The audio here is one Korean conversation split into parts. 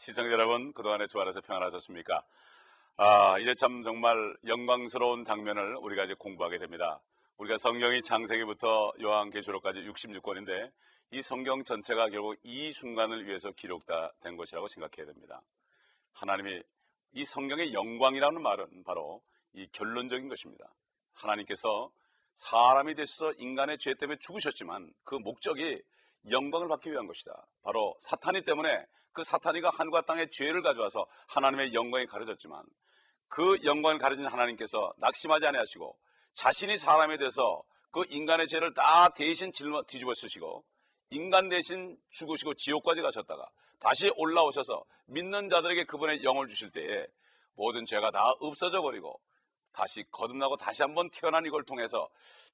시청자 여러분, 그동안에 주 안에서 평안하셨습니까? 이제 참 정말 영광스러운 장면을 우리가 이제 공부하게 됩니다. 우리가 성경이 창세기부터 요한계시록까지 66권인데 이 성경 전체가 결국 이 순간을 위해서 기록된 것이라고 생각해야 됩니다. 하나님이 이 성경의 영광이라는 말은 바로 이 결론적인 것입니다. 하나님께서 사람이 되셔서 인간의 죄 때문에 죽으셨지만 그 목적이 영광을 받기 위한 것이다. 바로 사탄이 때문에 그 사탄이가 하늘과 땅에 죄를 가져와서 하나님의 영광이 가려졌지만 그 영광을 가려진 하나님께서 낙심하지 아니하시고 자신이 사람이 돼서 그 인간의 죄를 다 대신 뒤집어 쓰시고 인간 대신 죽으시고 지옥까지 가셨다가 다시 올라오셔서 믿는 자들에게 그분의 영을 주실 때에 모든 죄가 다 없어져 버리고 다시 거듭나고 다시 한번 태어난 이걸 통해서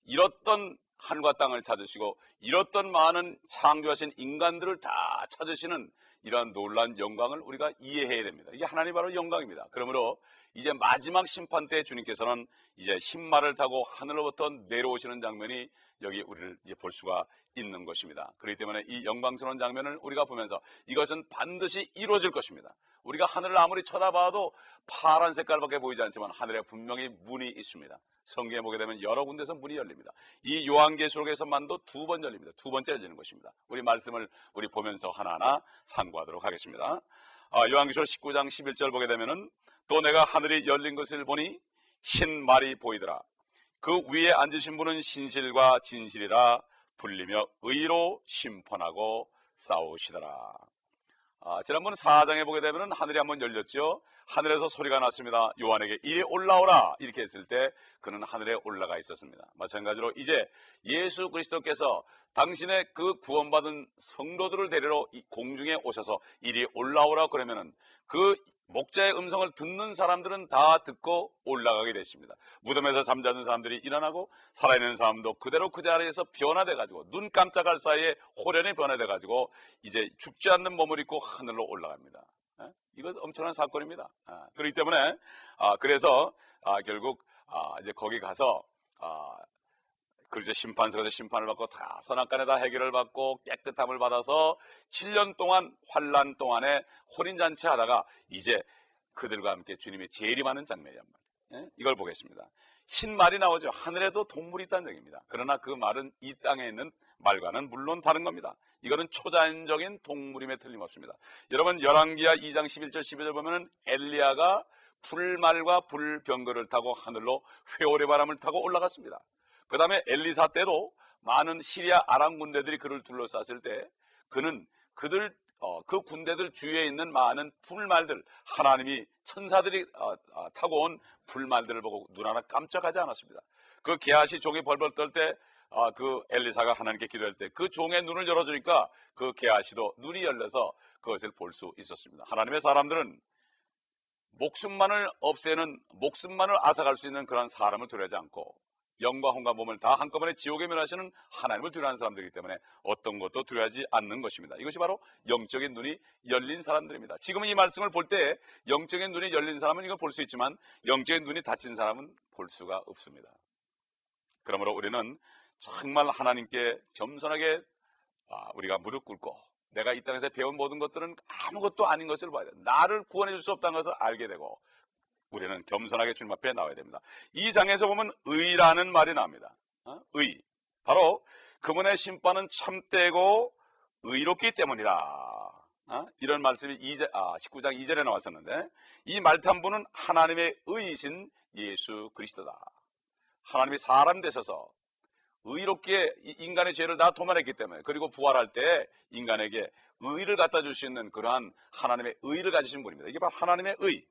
잃었던 하늘과 땅을 찾으시고 잃었던 많은 창조하신 인간들을 다 찾으시는 이러한 놀라운 영광을 우리가 이해해야 됩니다. 이게 하나님 바로 영광입니다. 그러므로 이제 마지막 심판 때 주님께서는 이제 흰말을 타고 하늘로부터 내려오시는 장면이 여기 우리를 이제 볼 수가 있는 것입니다. 그렇기 때문에 이 영광스러운 장면을 우리가 보면서 이것은 반드시 이루어질 것입니다. 우리가 하늘을 아무리 쳐다봐도 파란 색깔밖에 보이지 않지만 하늘에 분명히 문이 있습니다. 성경에 보게 되면 여러 군데서 문이 열립니다. 이 요한계시록에서만도 2번 열립니다. 2번째 열리는 것입니다. 우리 말씀을 우리 보면서 하나하나 상고하도록 하겠습니다. 요한계시록 19장 11절 보게 되면은 또 내가 하늘이 열린 것을 보니 흰 말이 보이더라. 그 위에 앉으신 분은 신실과 진실이라 불리며 의로 심판하고 싸우시더라. 지난번 4장에 보게 되면 하늘이 한번 열렸죠. 하늘에서 소리가 났습니다. 요한에게 이리 올라오라 이렇게 했을 때 그는 하늘에 올라가 있었습니다. 마찬가지로 이제 예수 그리스도께서 당신의 그 구원받은 성도들을 데리러 공중에 오셔서 이리 올라오라 그러면은 그 목자의 음성을 듣는 사람들은 다 듣고 올라가게 됐습니다. 무덤에서 잠자는 사람들이 일어나고 살아있는 사람도 그대로 그 자리에서 변화돼 가지고 눈 깜짝할 사이에 호련히 변화돼 가지고 이제 죽지 않는 몸을 입고 하늘로 올라갑니다. 이거 엄청난 사건입니다. 그렇기 때문에 그래서 결국 이제 거기 가서 그렇죠. 심판석에서 심판을 받고 다 선악간에다 해결을 받고 깨끗함을 받아서 7년 동안 환난 동안에 혼인잔치 하다가 이제 그들과 함께 주님이 재림하는 장면이란 말이에요. 이걸 보겠습니다. 흰 말이 나오죠. 하늘에도 동물이 있다는 얘기입니다. 그러나 그 말은 이 땅에 있는 말과는 물론 다른 겁니다. 이거는 초자연적인 동물임에 틀림없습니다. 여러분 열왕기하 2장 11절 12절 보면은 엘리야가 불말과 불병거를 타고 하늘로 회오리 바람을 타고 올라갔습니다. 그 다음에 엘리사 때도 많은 시리아 아람 군대들이 그를 둘러쌌을 때 그는 그 군대들 주위에 있는 많은 불말들 하나님이 천사들이 타고 온 불말들을 보고 눈 하나 깜짝하지 않았습니다. 그 게하시 종이 벌벌 떨 때 그 엘리사가 하나님께 기도할 때 그 종의 눈을 열어주니까 그 게하시도 눈이 열려서 그것을 볼 수 있었습니다. 하나님의 사람들은 목숨만을 앗아갈 수 있는 그런 사람을 두려워하지 않고 영과 혼과 몸을 다 한꺼번에 지옥에 멸하시는 하나님을 두려워하는 사람들이기 때문에 어떤 것도 두려워하지 않는 것입니다. 이것이 바로 영적인 눈이 열린 사람들입니다. 지금 이 말씀을 볼 때 영적인 눈이 열린 사람은 이걸 볼 수 있지만 영적인 눈이 닫힌 사람은 볼 수가 없습니다. 그러므로 우리는 정말 하나님께 겸손하게 우리가 무릎 꿇고 내가 이 땅에서 배운 모든 것들은 아무것도 아닌 것을 봐야 돼. 나를 구원해 줄 수 없다는 것을 알게 되고 우리는 겸손하게 주님 앞에 나와야 됩니다. 이 장에서 보면 의라는 말이 나옵니다. 의. 바로 그분의 심판은 참되고 의롭기 때문이다. 이런 말씀이 19장 2절에 나왔었는데 이 말탄부는 하나님의 의이신 예수 그리스도다. 하나님이 사람 되셔서 의롭게 인간의 죄를 다 도말했기 때문에 그리고 부활할 때 인간에게 의를 갖다 줄 수 있는 그러한 하나님의 의를 가지신 분입니다. 이게 바로 하나님의 의.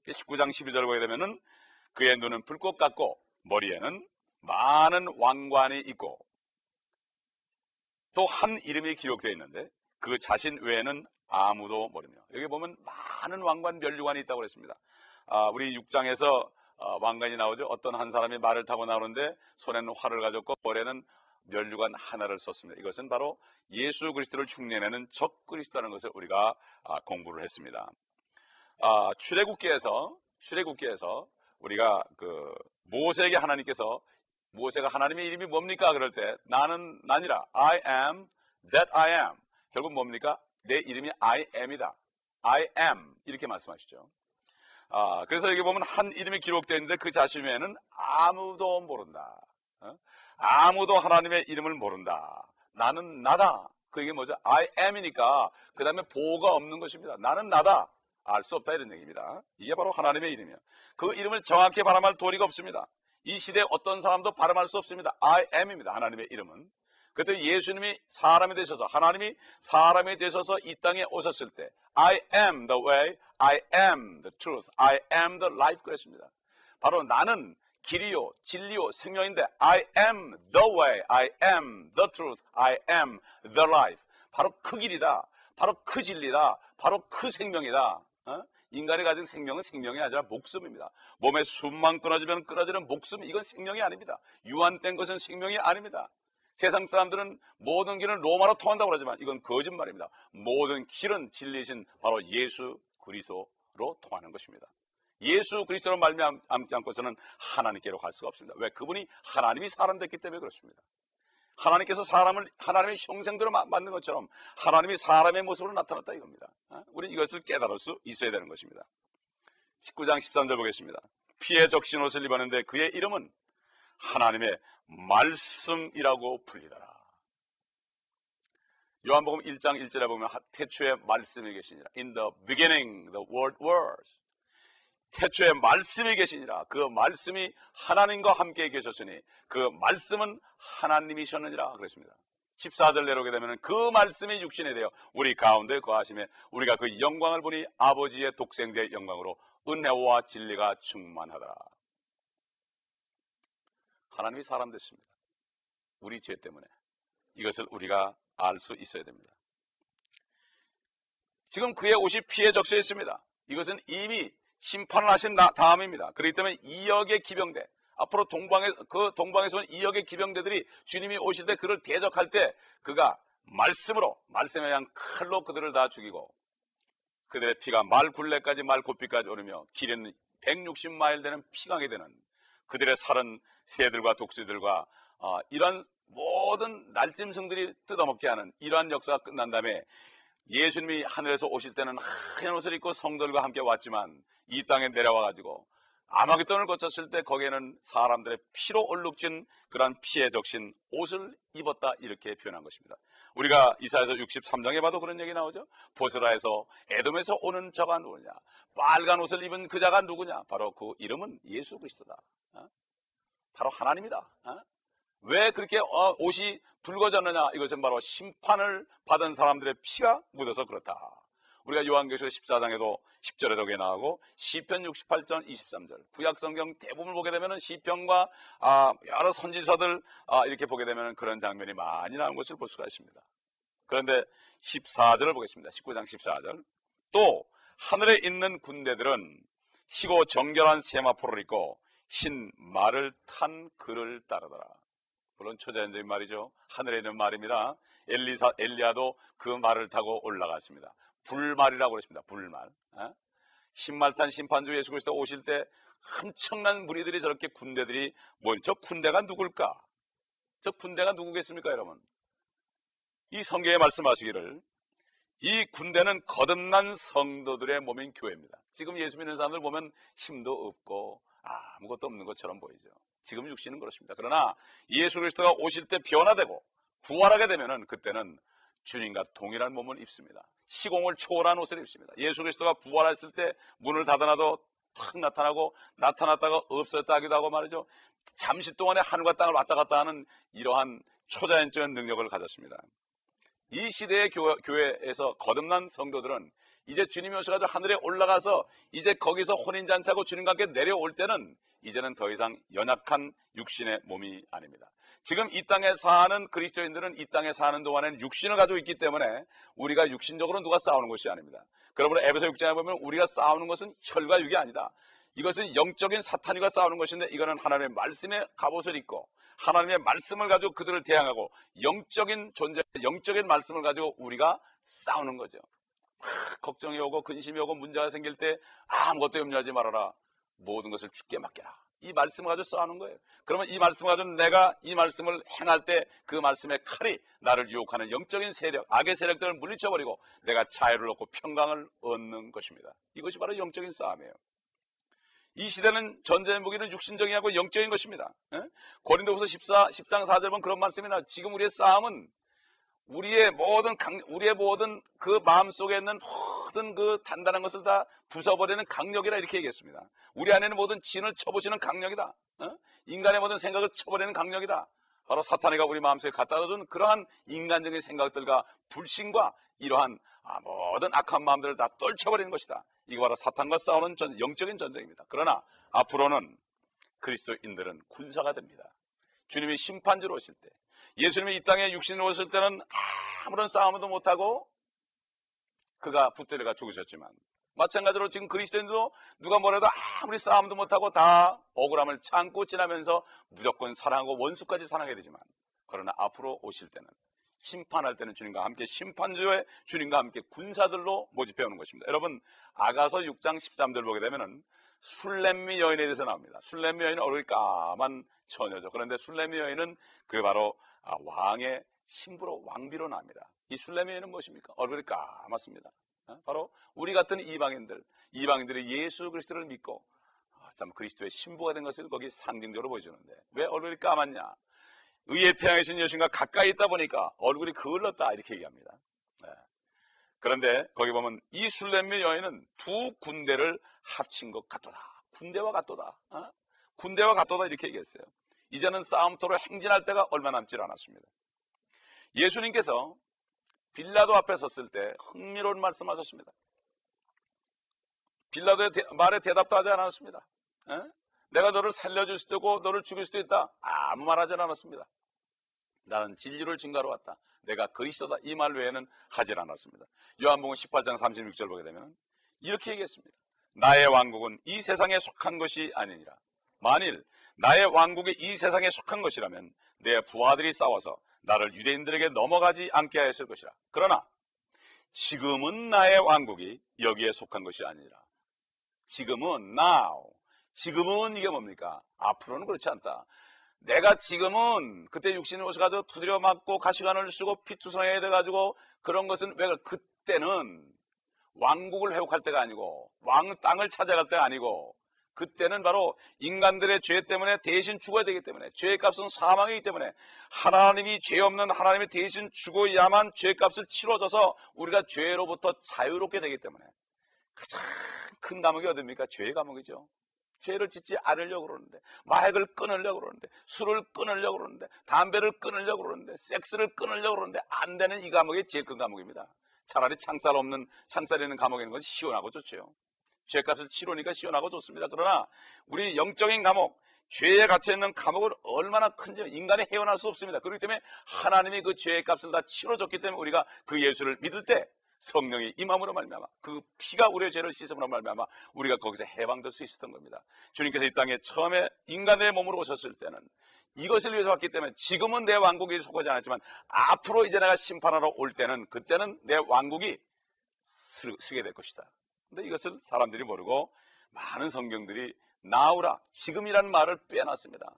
19장 12절 보게 되면은 그의 눈은 불꽃 같고 머리에는 많은 왕관이 있고 또 한 이름이 기록되어 있는데 그 자신 외에는 아무도 모르며 여기 보면 많은 왕관 면류관이 있다고 그랬습니다. 우리 6장에서 왕관이 나오죠. 어떤 한 사람이 말을 타고 나오는데 손에는 활을 가졌고 머리에는 면류관 하나를 썼습니다. 이것은 바로 예수 그리스도를 흉내내는 적 그리스도라는 것을 우리가 공부를 했습니다. 출애굽기에서 우리가 그 모세에게 하나님께서 모세가 하나님의 이름이 뭡니까? 그럴 때 나니라 I am that I am 결국 뭡니까? 내 이름이 I am이다. I am 이렇게 말씀하시죠. 그래서 여기 보면 한 이름이 기록되어 있는데 그 자신 외에는 아무도 모른다. 아무도 하나님의 이름을 모른다. 나는 나다. 그게 뭐죠? I am이니까 그 다음에 보호가 없는 것입니다. 나는 나다. 알 수 없다 이런 얘기입니다. 이게 바로 하나님의 이름이에요. 그 이름을 정확히 발음할 도리가 없습니다. 이 시대에 어떤 사람도 발음할 수 없습니다. I am입니다. 하나님의 이름은. 그때 예수님이 사람이 되셔서, 하나님이 사람이 되셔서 이 땅에 오셨을 때 I am the way, I am the truth, I am the life 그랬습니다. 바로 나는 길이요 진리요 생명인데 I am the way, I am the truth, I am the life. 바로 그 길이다. 바로 그 진리다. 바로 그 생명이다. 인간이 가진 생명은 생명이 아니라 목숨입니다. 몸에 숨만 끊어지면 끊어지는 목숨, 이건 생명이 아닙니다. 유한된 것은 생명이 아닙니다. 세상 사람들은 모든 길은 로마로 통한다고 그러지만 이건 거짓말입니다. 모든 길은 진리이신 바로 예수 그리스도로 통하는 것입니다. 예수 그리스도로 말미암지 않고서는 하나님께로 갈 수가 없습니다. 왜? 그분이 하나님이 사람 됐기 때문에 그렇습니다. 하나님께서 사람을 하나님의 형상대로 만든 것처럼 하나님이 사람의 모습으로 나타났다 이겁니다. 우리 이것을 깨달을 수 있어야 되는 것입니다. 19장 13절 보겠습니다. 피에 적신 옷을 입었는데 그의 이름은 하나님의 말씀이라고 불리더라. 요한복음 1장 1절에 보면 태초에 말씀이 계시니라. In the beginning the word was. 태초에 말씀이 계시니라. 그 말씀이 하나님과 함께 계셨으니 그 말씀은 하나님이셨느니라 그랬습니다. 14절 내려오게 되면 그 말씀이 육신이 되어 우리 가운데 거하심에 우리가 그 영광을 보니 아버지의 독생자의 영광으로 은혜와 진리가 충만하더라. 하나님이 사람 됐습니다. 우리 죄 때문에. 이것을 우리가 알 수 있어야 됩니다. 지금 그의 옷이 피에 적셔 있습니다. 이것은 이미 심판을 하신 다음입니다. 그렇기 때문에 2억의 기병대, 앞으로 동방에서 온 2억의 기병대들이 주님이 오실 때 그를 대적할 때 그가 말씀으로, 말씀에 의한 칼로 그들을 다 죽이고 그들의 피가 말 굴레까지 말 고삐까지 오르며 길이는 160마일 되는 피강이 되는 그들의 살은 새들과 독수리들과 이런 모든 날짐승들이 뜯어먹게 하는 이러한 역사가 끝난 다음에 예수님이 하늘에서 오실 때는 하얀 옷을 입고 성도들과 함께 왔지만 이 땅에 내려와가지고 아마겟돈을 거쳤을 때 거기에는 사람들의 피로 얼룩진 그러한 피에 적신 옷을 입었다 이렇게 표현한 것입니다. 우리가 이사야서 63장에 봐도 그런 얘기 나오죠. 보스라에서 에돔에서 오는 자가 누구냐, 빨간 옷을 입은 그 자가 누구냐, 바로 그 이름은 예수 그리스도다. 바로 하나님이다. 왜 그렇게 옷이 붉어졌느냐, 이것은 바로 심판을 받은 사람들의 피가 묻어서 그렇다. 우리가 요한계시록 14장에도 10절에도 그게 나오고 시편 68장 23절 구약성경 대부분을 보게 되면 시편과 여러 선지서들 이렇게 보게 되면 그런 장면이 많이 나오는 것을 볼 수가 있습니다. 그런데 14절을 보겠습니다. 19장 14절 또 하늘에 있는 군대들은 희고 정결한 세마포를 입고 흰 말을 탄 그를 따르더라. 물론 초자연적인 말이죠. 하늘에 있는 말입니다. 엘리야도 그 말을 타고 올라갔습니다. 불말이라고 그랬습니다. 불말. 흰말 탄 심판주 예수 그리스도 오실 때 엄청난 무리들이 저렇게 군대들이 저 군대가 누굴까? 저 군대가 누구겠습니까, 여러분? 이 성경에 말씀하시기를 이 군대는 거듭난 성도들의 몸인 교회입니다. 지금 예수 믿는 사람들 보면 힘도 없고 아무것도 없는 것처럼 보이죠. 지금 육신은 그렇습니다. 그러나 예수 그리스도가 오실 때 변화되고 부활하게 되면은 그때는 주님과 동일한 몸을 입습니다. 시공을 초월한 옷을 입습니다. 예수 그리스도가 부활했을 때 문을 닫아놔도 탁 나타나고 나타났다가 없어졌다 하기도 하고 말이죠. 잠시 동안에 하늘과 땅을 왔다 갔다 하는 이러한 초자연적인 능력을 가졌습니다. 이 시대의 교회에서 거듭난 성도들은 이제 주님이 오셔가지고 하늘에 올라가서 이제 거기서 혼인잔치하고 주님과 함께 내려올 때는 이제는 더 이상 연약한 육신의 몸이 아닙니다. 지금 이 땅에 사는 그리스도인들은 이 땅에 사는 동안에는 육신을 가지고 있기 때문에 우리가 육신적으로 누가 싸우는 것이 아닙니다. 그러므로 에베소 6장에 보면 우리가 싸우는 것은 혈과 육이 아니다. 이것은 영적인 사탄과 싸우는 것인데 이거는 하나님의 말씀의 갑옷을 입고 하나님의 말씀을 가지고 그들을 대항하고 영적인 존재, 영적인 말씀을 가지고 우리가 싸우는 거죠. 걱정이 오고 근심이 오고 문제가 생길 때 아무것도 염려하지 말아라. 모든 것을 주께 맡겨라. 이 말씀을 가지고 싸우는 거예요. 그러면 이 말씀을 가지고 내가 이 말씀을 행할 때 그 말씀의 칼이 나를 유혹하는 영적인 세력, 악의 세력들을 물리쳐버리고 내가 자유를 얻고 평강을 얻는 것입니다. 이것이 바로 영적인 싸움이에요. 이 시대는 전쟁의 무기는 육신적이고 영적인 것입니다. 고린도후서 10장 4절 보면 그런 말씀이 나와요. 지금 우리의 싸움은 우리의 모든 그 마음속에 있는 모든 그 단단한 것을 다 부숴버리는 강력이라 이렇게 얘기했습니다. 우리 안에는 모든 진을 쳐보시는 강력이다. 인간의 모든 생각을 쳐버리는 강력이다. 바로 사탄이가 우리 마음속에 갖다 준 그러한 인간적인 생각들과 불신과 이러한 모든 악한 마음들을 다 떨쳐버리는 것이다. 이거 바로 사탄과 싸우는 영적인 전쟁입니다. 그러나 앞으로는 그리스도인들은 군사가 됩니다. 주님이 심판주로 오실 때, 예수님이 이 땅에 육신으로 오실 때는 아무런 싸움도 못하고 그가 붙들려가 죽으셨지만, 마찬가지로 지금 그리스도인도 누가 뭐라도 아무리 싸움도 못하고 다 억울함을 참고 지나면서 무조건 사랑하고 원수까지 사랑하게 되지만, 그러나 앞으로 오실 때는, 심판할 때는 주님과 함께 심판주의 주님과 함께 군사들로 모집해 오는 것입니다. 여러분, 아가서 6장 13절 보게 되면은 술렘미 여인에 대해서 나옵니다. 술렘미 여인은 얼굴이 까만 처녀죠. 그런데 술렘미 여인은 그 바로 왕의 신부로, 왕비로 나옵니다. 이 술렘미 여인은 무엇입니까? 얼굴이 까맣습니다. 바로 우리 같은 이방인들이 예수 그리스도를 믿고 참 그리스도의 신부가 된 것을 거기 상징적으로 보여주는데, 왜 얼굴이 까맣냐? 의의 태양이신 여신과 가까이 있다 보니까 얼굴이 그을렀다 이렇게 얘기합니다. 그런데 거기 보면 이 술렘미 여인은 두 군대를 합친 것 같도다. 군대와 같도다. 군대와 같도다 이렇게 얘기했어요. 이제는 싸움터로 행진할 때가 얼마 남지 않았습니다. 예수님께서 빌라도 앞에 섰을 때 흥미로운 말씀하셨습니다. 빌라도의 말에 대답도 하지 않았습니다. 내가 너를 살려줄 수도 있고 너를 죽일 수도 있다. 아무 말 하지 않았습니다. 나는 진리를 증거하러 왔다. 내가 그리스도다. 이 말 외에는 하질 않았습니다. 요한복음 18장 36절 보게 되면 이렇게 얘기했습니다. 나의 왕국은 이 세상에 속한 것이 아니니라. 만일 나의 왕국이 이 세상에 속한 것이라면 내 부하들이 싸워서 나를 유대인들에게 넘어가지 않게 하였을 것이라. 그러나 지금은 나의 왕국이 여기에 속한 것이 아니라. 지금은 now. 지금은 이게 뭡니까? 앞으로는 그렇지 않다. 내가 지금은 그때 육신을 오셔가지고 두드려 맞고 가시관을 쓰고 피투성해야 돼가지고 그런 것은 왜 그때는 왕국을 회복할 때가 아니고 왕 땅을 찾아갈 때가 아니고 그때는 바로 인간들의 죄 때문에 대신 죽어야 되기 때문에 죄의 값은 사망이기 때문에 하나님이 죄 없는 하나님이 대신 죽어야만 죄의 값을 치러줘서 우리가 죄로부터 자유롭게 되기 때문에 가장 큰 감옥이 어딥니까? 죄의 감옥이죠. 죄를 짓지 않으려고 그러는데, 마약을 끊으려고 그러는데, 술을 끊으려고 그러는데, 담배를 끊으려고 그러는데, 섹스를 끊으려고 그러는데 안 되는 이 감옥이 제일 큰 감옥입니다. 차라리 창살 있는 감옥에 있는 건 시원하고 좋죠. 죄값을 치르니까 시원하고 좋습니다. 그러나 우리 영적인 감옥, 죄에 갇혀있는 감옥은 얼마나 큰지 인간이 헤어날 수 없습니다. 그렇기 때문에 하나님이 그 죄의 값을 다 치러줬기 때문에 우리가 그 예수를 믿을 때 성령이 임함으로 말미암아 그 피가 우리의 죄를 씻음으로 말미암아 우리가 거기서 해방될 수 있었던 겁니다. 주님께서 이 땅에 처음에 인간의 몸으로 오셨을 때는 이것을 위해서 왔기 때문에 지금은 내 왕국이 속하지 않았지만 앞으로 이제 내가 심판하러 올 때는 그때는 내 왕국이 서게 될 것이다. 근데 이것을 사람들이 모르고 많은 성경들이 나우라, 지금이라는 말을 빼놨습니다.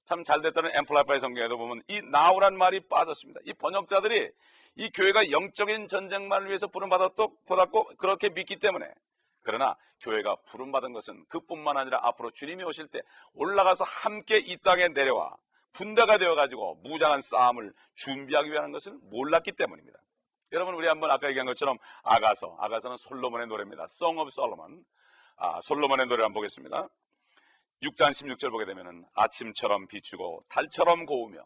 참 잘됐다는 앰플리파이 성경에도 보면 이 나우라는 말이 빠졌습니다. 이 번역자들이 이 교회가 영적인 전쟁만을 위해서 부름받았고 그렇게 믿기 때문에, 그러나 교회가 부름받은 것은 그뿐만 아니라 앞으로 주님이 오실 때 올라가서 함께 이 땅에 내려와 군대가 되어가지고 무장한 싸움을 준비하기 위한 것을 몰랐기 때문입니다. 여러분, 우리 한번 아까 얘기한 것처럼 아가서는 솔로몬의 노래입니다. Song of Solomon. 솔로몬의 노래 한번 보겠습니다. 6장 16절 보게 되면은 아침처럼 비추고 달처럼 고우며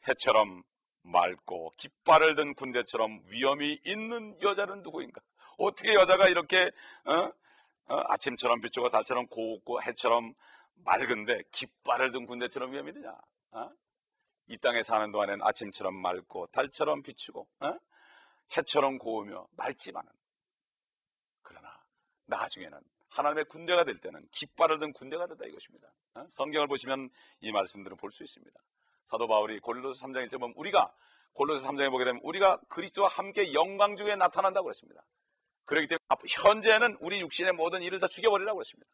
해처럼 맑고 깃발을 든 군대처럼 위엄이 있는 여자는 누구인가? 어떻게 여자가 이렇게 아침처럼 비추고 달처럼 고우고 해처럼 맑은데 깃발을 든 군대처럼 위엄이 되냐? 이 땅에 사는 동안에는 아침처럼 맑고 달처럼 비추고 해처럼 고우며 맑지만은, 그러나 나중에는 하나님의 군대가 될 때는 깃발을 든 군대가 된다 이것입니다. 성경을 보시면 이 말씀들을 볼 수 있습니다. 사도 바울이 고린도서 3장 1절 보면 골로새 3장에 보게 되면 우리가 그리스도와 함께 영광 중에 나타난다고 그랬습니다. 그렇기 때문에 현재는 우리 육신의 모든 일을 다 죽여버리라고 그랬습니다.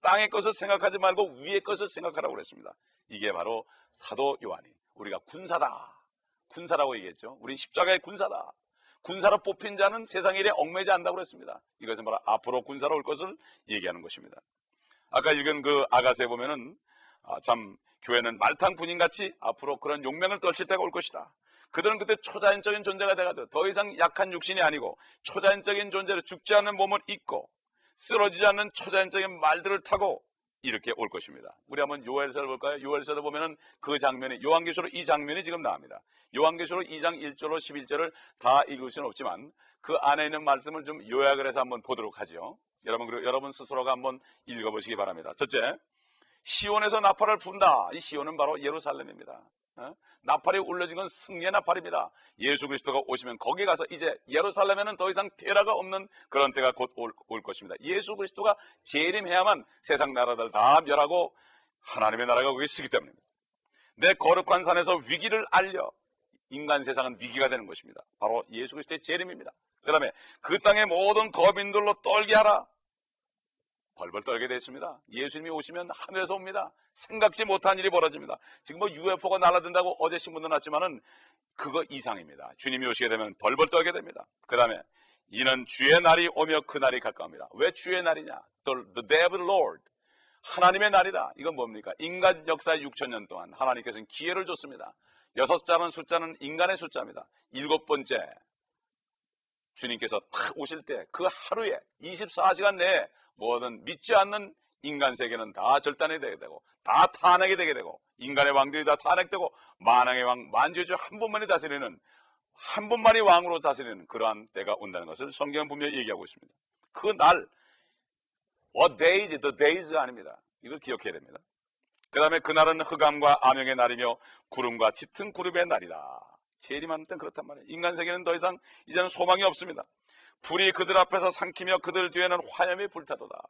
땅의 것을 생각하지 말고 위의 것을 생각하라고 그랬습니다. 이게 바로 사도 요한이 우리가 군사다, 군사라고 얘기했죠. 우리 십자가의 군사다. 군사로 뽑힌 자는 세상 일에 얽매지 않는다고 그랬습니다. 이것은 바로 앞으로 군사로 올 것을 얘기하는 것입니다. 아까 읽은 그 아가서에 보면은 참 교회는 말탄 군인같이 앞으로 그런 용맹을 떨칠 때가 올 것이다. 그들은 그때 초자연적인 존재가 돼가지고 더 이상 약한 육신이 아니고 초자연적인 존재로 죽지 않는 몸을 입고 쓰러지지 않는 초자연적인 말들을 타고 이렇게 올 것입니다. 우리 한번 요엘서를 볼까요? 요엘서를 보면은 그 장면이, 요한계시록 이 장면이 지금 나옵니다. 요한계시록 2장 1절로 11절을 다 읽을 수는 없지만 그 안에 있는 말씀을 좀 요약을 해서 한번 보도록 하죠. 그리고 여러분 스스로가 한번 읽어보시기 바랍니다. 첫째, 시온에서 나팔을 분다. 이 시온은 바로 예루살렘입니다. 나팔이 울려진 건 승리의 나팔입니다. 예수 그리스도가 오시면 거기에 가서 이제 예루살렘에는 더 이상 테러가 없는 그런 때가 곧 올 것입니다. 예수 그리스도가 재림해야만 세상 나라들 다 멸하고 하나님의 나라가 거기에 쓰기 때문입니다. 내 거룩한 산에서 위기를 알려 인간 세상은 위기가 되는 것입니다. 바로 예수 그리스도의 재림입니다. 그 다음에 그 땅의 모든 거민들로 떨게 하라. 벌벌 떨게 됐습니다. 예수님이 오시면 하늘에서 옵니다. 생각지 못한 일이 벌어집니다. 지금 뭐 UFO가 날아든다고 어제 신문도 났지만은 그거 이상입니다. 주님이 오시게 되면 벌벌 떨게 됩니다. 그 다음에 이는 주의 날이 오며 그 날이 가까웁니다. 왜 주의 날이냐? The day of the Lord. 하나님의 날이다. 이건 뭡니까? 인간 역사 6,000년 동안 하나님께서는 기회를 줬습니다. 6자는 숫자는 인간의 숫자입니다. 7번째 주님께서 탁 오실 때 그 하루에 24시간 내에 뭐든 믿지 않는 인간 세계는 다 절단이 되게 되고 다 탄핵이 되게 되고 인간의 왕들이 다 탄핵되고 만왕의 왕 만주주 한 분만이 다스리는, 한 분만이 왕으로 다스리는 그러한 때가 온다는 것을 성경은 분명히 얘기하고 있습니다. 그 날, what days, the days 아닙니다. 이걸 기억해야 됩니다. 그 다음에 그날은 흑암과 암영의 날이며 구름과 짙은 구름의 날이다. 재림하는 때는 그렇단 말이에요. 인간 세계는 더 이상 이제는 소망이 없습니다. 불이 그들 앞에서 삼키며 그들 뒤에는 화염이 불타도다.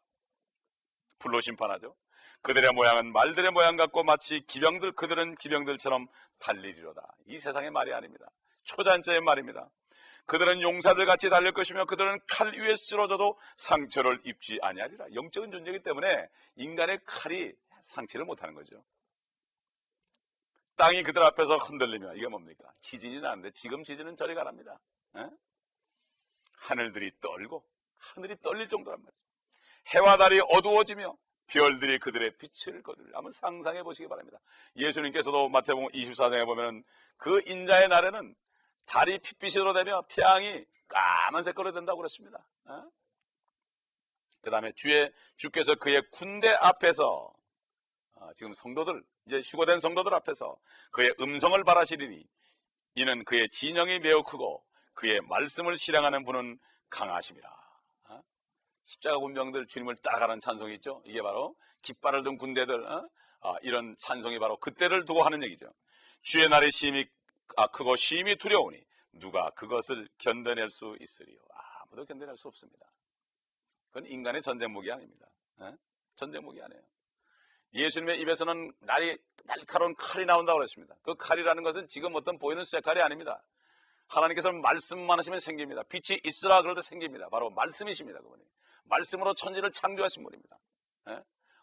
불로 심판하죠. 그들의 모양은 말들의 모양 같고 마치 기병들, 그들은 기병들처럼 달리리로다. 이 세상의 말이 아닙니다. 초자연자의 말입니다. 그들은 용사들 같이 달릴 것이며 그들은 칼 위에 쓰러져도 상처를 입지 아니하리라. 영적인 존재이기 때문에 인간의 칼이 상치를 못하는 거죠. 땅이 그들 앞에서 흔들리며, 이게 뭡니까? 지진이 나는데 지금 지진은 저리 가랍니다. 하늘들이 떨고 하늘이 떨릴 정도란 말이죠. 해와 달이 어두워지며 별들이 그들의 빛을 거두리라. 한번 상상해 보시기 바랍니다. 예수님께서도 마태복음 24장에 보면 그 인자의 날에는 달이 핏빛으로 되며 태양이 까만색으로 된다고 그랬습니다. 그 다음에 주께서 그의 군대 앞에서 지금 성도들, 이제 휴거된 성도들 앞에서 그의 음성을 발하시리니 이는 그의 진영이 매우 크고 그의 말씀을 실행하는 분은 강하심이라. 십자가 군병들 주님을 따라가는 찬송이 있죠. 이게 바로 깃발을 든 군대들, 이런 찬송이 바로 그때를 두고 하는 얘기죠. 주의 날이 심히 크고 심히 두려우니 누가 그것을 견뎌낼 수 있으리요. 아무도 견뎌낼 수 없습니다. 그건 인간의 전쟁 무기 아닙니다. 전쟁 무기 아니에요. 예수님의 입에서는 날카로운 칼이 나온다고 그랬습니다. 그 칼이라는 것은 지금 어떤 보이는 쇠칼이 아닙니다. 하나님께서는 말씀만 하시면 생깁니다. 빛이 있으라 그럴 때 생깁니다. 바로 말씀이십니다. 그분이 말씀으로 천지를 창조하신 분입니다.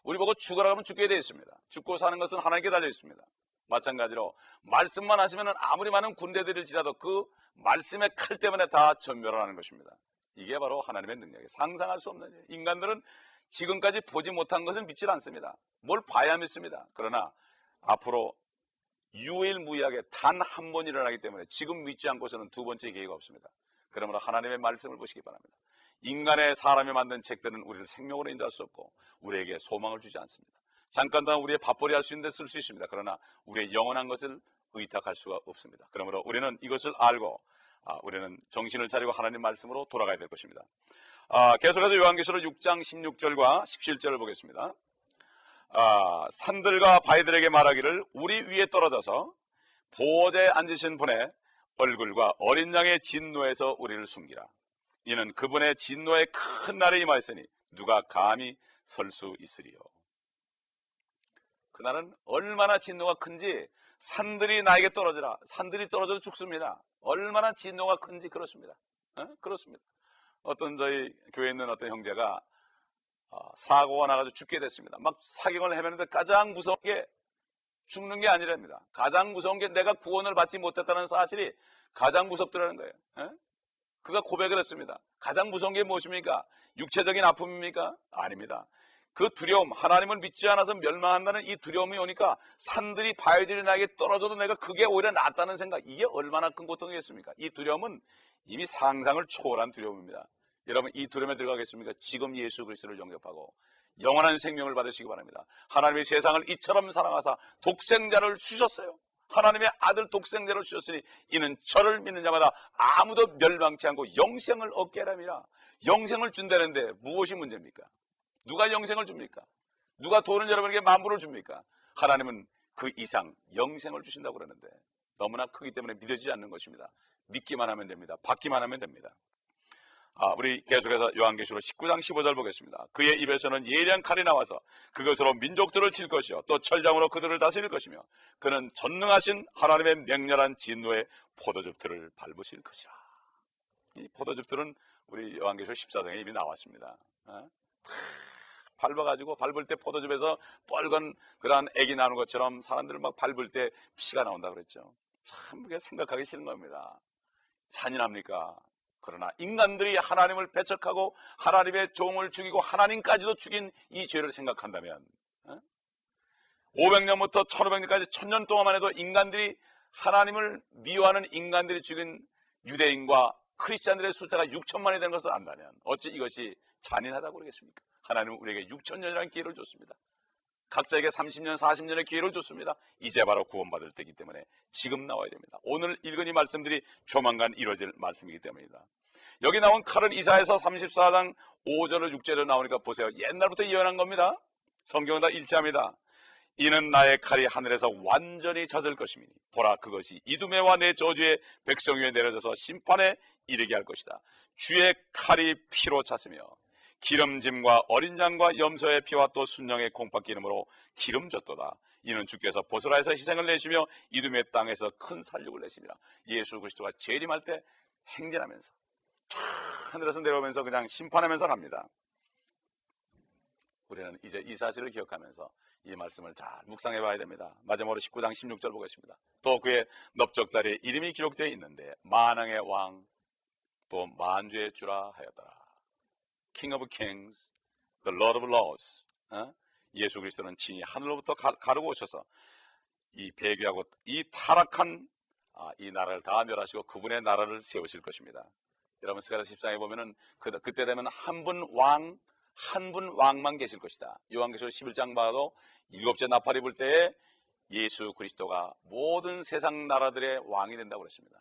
우리 보고 죽으라 하면 죽게 되어 있습니다. 죽고 사는 것은 하나님께 달려 있습니다. 마찬가지로 말씀만 하시면 아무리 많은 군대들일지라도 그 말씀의 칼 때문에 다 전멸하는 것입니다. 이게 바로 하나님의 능력이에요. 상상할 수 없는 일. 인간들은 지금까지 보지 못한 것은 믿지 않습니다. 뭘 봐야 믿습니다. 그러나 앞으로 유일무이하게 단 한 번 일어나기 때문에 지금 믿지 않고서는 두 번째 기회가 없습니다. 그러므로 하나님의 말씀을 보시기 바랍니다. 인간의 사람이 만든 책들은 우리를 생명으로 인도할 수 없고 우리에게 소망을 주지 않습니다. 잠깐 동안 우리의 밥벌이 할 수 있는데 쓸 수 있습니다. 그러나 우리의 영원한 것을 의탁할 수가 없습니다. 그러므로 우리는 이것을 알고 우리는 정신을 차리고 하나님 말씀으로 돌아가야 될 것입니다. 계속해서 요한계시록 6장 16절과 17절을 보겠습니다. 산들과 바위들에게 말하기를 우리 위에 떨어져서 보호자에 앉으신 분의 얼굴과 어린 양의 진노에서 우리를 숨기라. 이는 그분의 진노의 큰 날이 임하였으니 누가 감히 설 수 있으리요. 그날은 얼마나 진노가 큰지 산들이 나에게 떨어지라. 산들이 떨어져도 죽습니다. 얼마나 진노가 큰지 그렇습니다. 그렇습니다. 어떤 저희 교회에 있는 어떤 형제가 사고가 나가지고 죽게 됐습니다. 막 사경을 헤매는데 가장 무서운 게 죽는 게 아니랍니다. 가장 무서운 게 내가 구원을 받지 못했다는 사실이 가장 무섭더라는 거예요. 에? 그가 고백을 했습니다. 가장 무서운 게 무엇입니까? 육체적인 아픔입니까? 아닙니다. 그 두려움, 하나님을 믿지 않아서 멸망한다는 이 두려움이 오니까 산들이 바위들이 나에게 떨어져도 내가 그게 오히려 낫다는 생각, 이게 얼마나 큰 고통이겠습니까? 이 두려움은 이미 상상을 초월한 두려움입니다. 여러분, 이 두려움에 들어가겠습니까? 지금 예수 그리스도를 영접하고 영원한 생명을 받으시기 바랍니다. 하나님의 세상을 이처럼 사랑하사 독생자를 주셨어요. 하나님의 아들 독생자를 주셨으니 이는 저를 믿는 자마다 아무도 멸망치 않고 영생을 얻게 하랍니다. 영생을 준다는데 무엇이 문제입니까? 누가 영생을 줍니까? 누가 돈을 여러분에게 만불을 줍니까? 하나님은 그 이상 영생을 주신다고 그러는데 너무나 크기 때문에 믿어지지 않는 것입니다. 믿기만 하면 됩니다. 받기만 하면 됩니다. 우리 계속해서 요한계시록 19장 15절 보겠습니다. 그의 입에서는 예리한 칼이 나와서 그것으로 민족들을 칠 것이요 또 철장으로 그들을 다스릴 것이며 그는 전능하신 하나님의 맹렬한 진노의 포도즙들을 밟으실 것이라. 이 포도즙들은 우리 요한계시록 14장에 이미 나왔습니다. 밟아가지고 밟을 때 포도즙에서 빨간 그러한 액이 나는 것처럼 사람들을 막 밟을 때 피가 나온다 그랬죠. 참 그게 생각하기 싫은 겁니다. 잔인합니까? 그러나 인간들이 하나님을 배척하고 하나님의 종을 죽이고 하나님까지도 죽인 이 죄를 생각한다면 500년부터 1500년까지 1000년 동안만 해도 인간들이 하나님을 미워하는 인간들이 죽인 유대인과 크리스찬들의 숫자가 6천만이 되는 것을 안다면 어찌 이것이 잔인하다고 그러겠습니까? 하나님은 우리에게 6천년이라는 기회를 줬습니다. 각자에게 30년, 40년의 기회를 줬습니다. 이제 바로 구원받을 때이기 때문에 지금 나와야 됩니다. 오늘 읽은 이 말씀들이 조만간 이루어질 말씀이기 때문입니다. 여기 나온 칼은 이사야서 34장 5절로 6절로 나오니까 보세요. 옛날부터 예언한 겁니다. 성경은 다 일치합니다. 이는 나의 칼이 하늘에서 완전히 젖을 것이니 보라 그것이 이두매와 내 저주의 백성 위에 내려져서 심판에 이르게 할 것이다. 주의 칼이 피로 찼으며 기름짐과 어린 양과 염소의 피와 또 순양의 콩팥 기름으로 기름졌도다. 이는 주께서 보스라에서 희생을 내시며 이두메 땅에서 큰 살육을 내십니다. 예수 그리스도가 재림할 때 행진하면서 쫙 하늘에서 내려오면서 그냥 심판하면서 갑니다. 우리는 이제 이 사실을 기억하면서 이 말씀을 잘 묵상해 봐야 됩니다. 마지막으로 19장 16절 보겠습니다. 또 그의 넓적다리에 이름이 기록되어 있는데 만왕의 왕 또 만주의 주라 하였더라. King of Kings, the Lord of Lords. 예수 그리스도는 친히 하늘로부터 가르고 오셔서 이 배교하고 이 타락한 이 나라를 다 멸하시고 그분의 나라를 세우실 것입니다. 여러분 스가랴서 14장에 보면은 그때 되면 한 분 왕만 계실 것이다. 요한계시록 11장 봐도 7째 나팔이 불 때에 예수 그리스도가 모든 세상 나라들의 왕이 된다고 그랬습니다.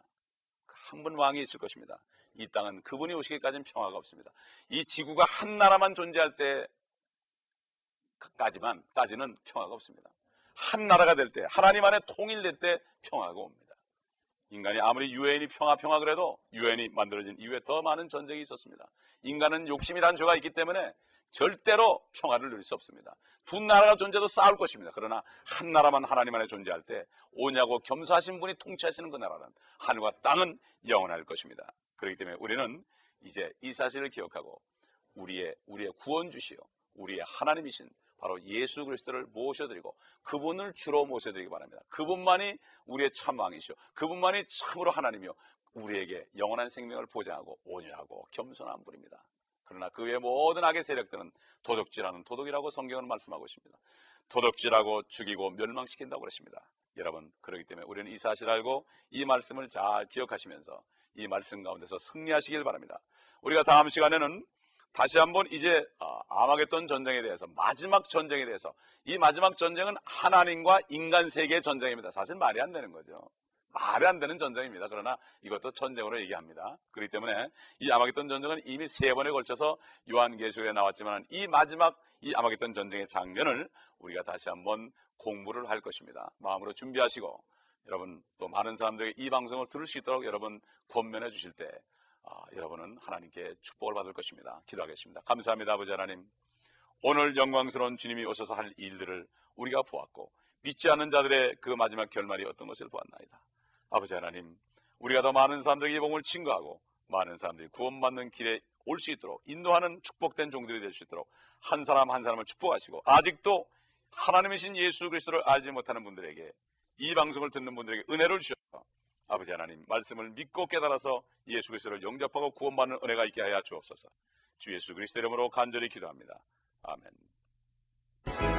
한 분 왕이 있을 것입니다. 이 땅은 그분이 오시기까지는 평화가 없습니다. 이 지구가 한 나라만 존재할 때까지는 평화가 없습니다. 한 나라가 될 때, 하나님 안에 통일될 때 평화가 옵니다. 인간이 아무리 유엔이 평화 그래도 유엔이 만들어진 이후에 더 많은 전쟁이 있었습니다. 인간은 욕심이라는 죄가 있기 때문에 절대로 평화를 누릴 수 없습니다. 두 나라가 존재해도 싸울 것입니다. 그러나 한 나라만 하나님 안에 존재할 때 오냐고 겸사하신 분이 통치하시는 그 나라는 하늘과 땅은 영원할 것입니다. 그렇기 때문에 우리는 이제 이 사실을 기억하고 우리의 구원주시요 우리의 하나님이신 바로 예수 그리스도를 모셔드리고 그분을 주로 모셔드리기 바랍니다. 그분만이 우리의 참왕이시오 그분만이 참으로 하나님이요 우리에게 영원한 생명을 보장하고 온유하고 겸손한 분입니다. 그러나 그 외의 모든 악의 세력들은 도적질하는 도둑이라고 성경은 말씀하고 있습니다. 도둑질하고 죽이고 멸망시킨다고 그랬습니다. 여러분 그렇기 때문에 우리는 이 사실을 알고 이 말씀을 잘 기억하시면서 이 말씀 가운데서 승리하시길 바랍니다. 우리가 다음 시간에는 다시 한번 이제 아마겟돈 전쟁에 대해서 마지막 전쟁에 대해서 이 마지막 전쟁은 하나님과 인간 세계의 전쟁입니다. 사실 말이 안 되는 거죠. 말이 안 되는 전쟁입니다. 그러나 이것도 전쟁으로 얘기합니다. 그렇기 때문에 이 아마겟돈 전쟁은 이미 3번에 걸쳐서 요한계시록에 나왔지만 이 마지막 이 아마겟돈 전쟁의 장면을 우리가 다시 한번 공부를 할 것입니다. 마음으로 준비하시고 여러분 또 많은 사람들에게 이 방송을 들을 수 있도록 여러분 권면해 주실 때 여러분은 하나님께 축복을 받을 것입니다. 기도하겠습니다. 감사합니다. 아버지 하나님 오늘 영광스러운 주님이 오셔서 할 일들을 우리가 보았고 믿지 않는 자들의 그 마지막 결말이 어떤 것을 보았나이다. 아버지 하나님 우리가 더 많은 사람들에게 이 복음을 증거하고 많은 사람들이 구원받는 길에 올 수 있도록 인도하는 축복된 종들이 될 수 있도록 한 사람 한 사람을 축복하시고, 아직도 하나님이신 예수 그리스도를 알지 못하는 분들에게, 이 방송을 듣는 분들에게 은혜를 주셔서 아버지 하나님 말씀을 믿고 깨달아서 예수 그리스도를 영접하고 구원받는 은혜가 있게 하여 주옵소서. 주 예수 그리스도 이름으로 간절히 기도합니다. 아멘.